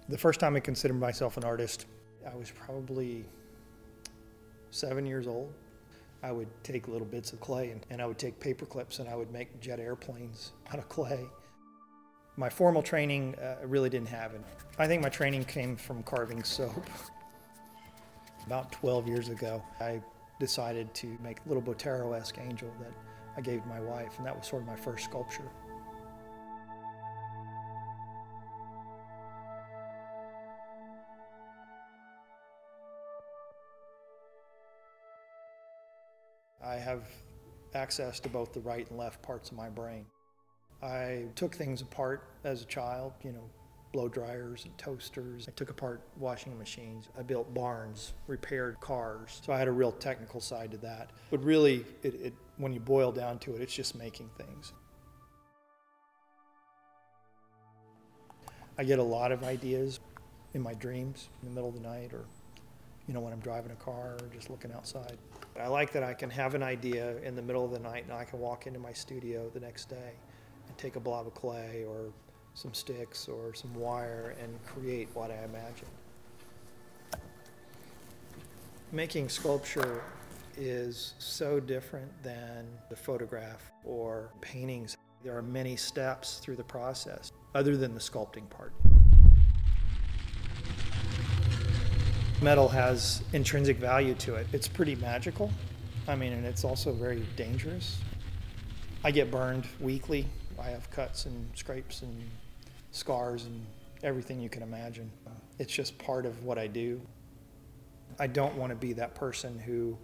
The first time I considered myself an artist, I was probably 7 years old. I would take little bits of clay and I would take paper clips and I would make jet airplanes out of clay. My formal training I really didn't have it. I think my training came from carving soap. About 12 years ago, I decided to make a little Botero-esque angel that I gave to my wife, and that was sort of my first sculpture. I have access to both the right and left parts of my brain. I took things apart as a child, blow dryers and toasters. I took apart washing machines. I built barns, repaired cars. So I had a real technical side to that. But really, when you boil down to it, it's just making things. I get a lot of ideas in my dreams in the middle of the night, or when I'm driving a car or just looking outside. I like that I can have an idea in the middle of the night and I can walk into my studio the next day and take a blob of clay or some sticks or some wire and create what I imagine. Making sculpture is so different than the photograph or paintings. There are many steps through the process other than the sculpting part. Metal has intrinsic value to it. It's pretty magical, and it's also very dangerous. I get burned weekly. I have cuts and scrapes and scars and everything you can imagine. It's just part of what I do. I don't want to be that person who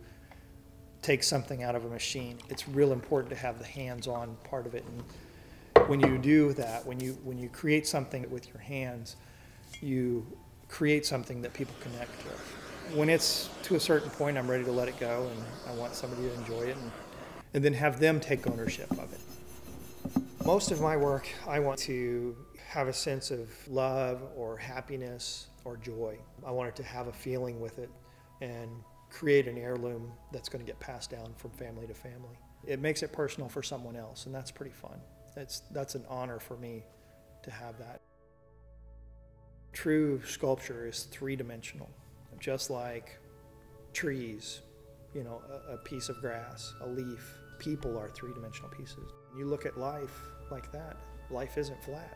takes something out of a machine. It's real important to have the hands-on part of it. And when you do that, when you create something with your hands, you create something that people connect with. When it's to a certain point, I'm ready to let it go, and I want somebody to enjoy it and then have them take ownership of it. Most of my work, I want to have a sense of love or happiness or joy. I want it to have a feeling with it and create an heirloom that's going to get passed down from family to family. It makes it personal for someone else, and that's pretty fun. That's an honor for me to have that. True sculpture is three-dimensional, just like trees, a piece of grass, a leaf. People are three-dimensional pieces. You look at life like that. Life isn't flat.